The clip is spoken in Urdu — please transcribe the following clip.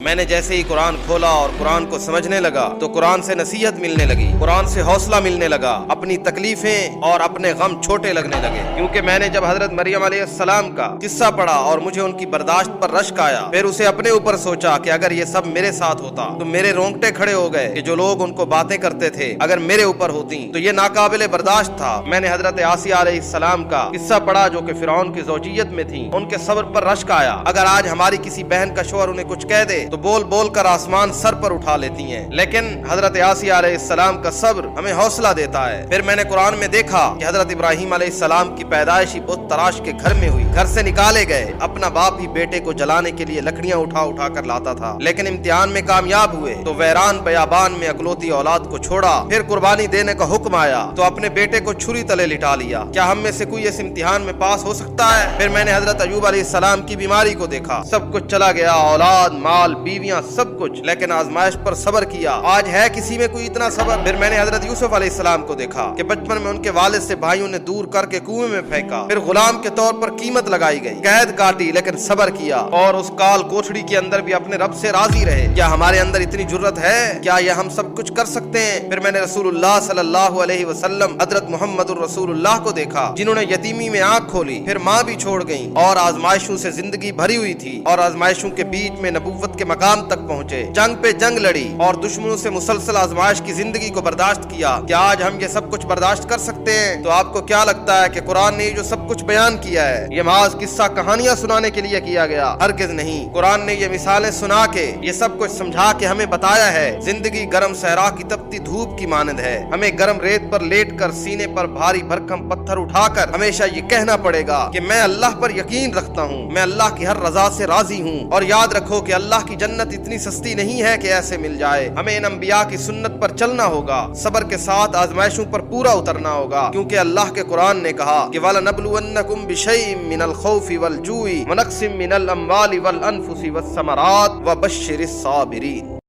میں نے جیسے ہی قرآن کھولا اور قرآن کو سمجھنے لگا تو قرآن سے نصیحت ملنے لگی، قرآن سے حوصلہ ملنے لگا، اپنی تکلیفیں اور اپنے غم چھوٹے لگنے لگے۔ کیونکہ میں نے جب حضرت مریم علیہ السلام کا قصہ پڑھا اور مجھے ان کی برداشت پر رشک آیا، پھر اسے اپنے اوپر سوچا کہ اگر یہ سب میرے ساتھ ہوتا تو میرے رونگٹے کھڑے ہو گئے کہ جو لوگ ان کو باتیں کرتے تھے اگر میرے اوپر ہوتی تو یہ ناقابل برداشت تھا۔ میں نے حضرت آسیہ علیہ السلام کا قصہ پڑھا جو کہ فرعون کی زوجیت میں تھی، ان کے صبر پر رشک آیا۔ اگر آج ہماری کسی بہن کا شوہر انہیں کچھ کہہ دے تو بول بول کر آسمان سر پر اٹھا لیتی ہیں، لیکن حضرت آسیہ علیہ السلام کا صبر ہمیں حوصلہ دیتا ہے۔ پھر میں نے قرآن میں دیکھا کہ حضرت ابراہیم علیہ السلام کی پیدائش بت تراش کے گھر میں ہوئی، گھر سے نکالے گئے، اپنا باپ ہی بیٹے کو جلانے کے لیے لکڑیاں اٹھا اٹھا کر لاتا تھا، لیکن امتحان میں کامیاب ہوئے تو ویران بیابان میں اکلوتی اولاد کو چھوڑا۔ پھر قربانی دینے کا حکم آیا تو اپنے بیٹے کو چھری تلے لٹا لیا۔ کیا ہم میں سے کوئی اس امتحان میں پاس ہو سکتا ہے؟ پھر میں نے حضرت ایوب علیہ السلام کی بیماری کو دیکھا، سب کچھ چلا گیا، اولاد، مال، بیویاں، سب کچھ، لیکن آزمائش پر صبر کیا۔ آج ہے کسی میں کوئی اتنا صبر؟ پھر میں نے حضرت یوسف علیہ السلام کو دیکھا کہ بچپن میں ان کے والد سے بھائیوں نے دور کر کے کنویں میں پھینکا، پھر غلام کے طور پر قیمت لگائی گئی، قید کاٹی لیکن صبر کیا، اور اس کال کوٹھڑی کے اندر بھی اپنے رب سے راضی رہے۔ کیا ہمارے اندر اتنی جرت ہے؟ کیا یہ ہم سب کچھ کر سکتے ہیں؟ پھر میں نے رسول اللہ صلی اللہ علیہ وسلم حضرت محمد الرسول اللہ کو دیکھا جنہوں نے یتیمی میں آنکھ کھولی، پھر ماں بھی چھوڑ گئیں، اور آزمائشوں سے زندگی بھری ہوئی تھی، اور آزمائشوں کے بیچ میں نبوت کے مقام تک پہنچے، جنگ پہ جنگ لڑی اور دشمنوں سے مسلسل آزمائش کی زندگی کو برداشت کیا۔ کیا آج ہم یہ سب کچھ برداشت کر سکتے ہیں؟ تو آپ کو کیا لگتا ہے کہ قرآن نے جو سب کچھ بیان کیا ہے یہ محض قصہ کہانیاں سنانے کے لیے کیا گیا؟ ہرگز نہیں۔ قرآن نے یہ مثالیں سنا کے، یہ سب کچھ سمجھا کے ہمیں بتایا ہے زندگی گرم صحرا کی تپتی دھوپ کی مانند ہے۔ ہمیں گرم ریت پر لیٹ کر سینے پر بھاری بھرکم پتھر اٹھا کر ہمیشہ یہ کہنا پڑے گا کہ میں اللہ پر یقین رکھتا ہوں، میں اللہ کی ہر رضا سے راضی ہوں، اور یاد رکھو کہ اللہ کی جنت اتنی سستی نہیں ہے کہ ایسے مل جائے۔ ہمیں ان انبیاء کی سنت پر چلنا ہوگا، صبر کے ساتھ آزمائشوں پر پورا اترنا ہوگا، کیونکہ اللہ کے قرآن نے کہا کہ وَلَنَبْلُوَنَّكُمْ بِشَيْءٍ مِّنَ الْخَوْفِ وَالْجُوعِ وَنَقْصٍ مِّنَ الْأَمْوَالِ وَالْأَنفُسِ وَالثَّمَرَاتِ وَبَشِّرِ الصَّابِرِينَ۔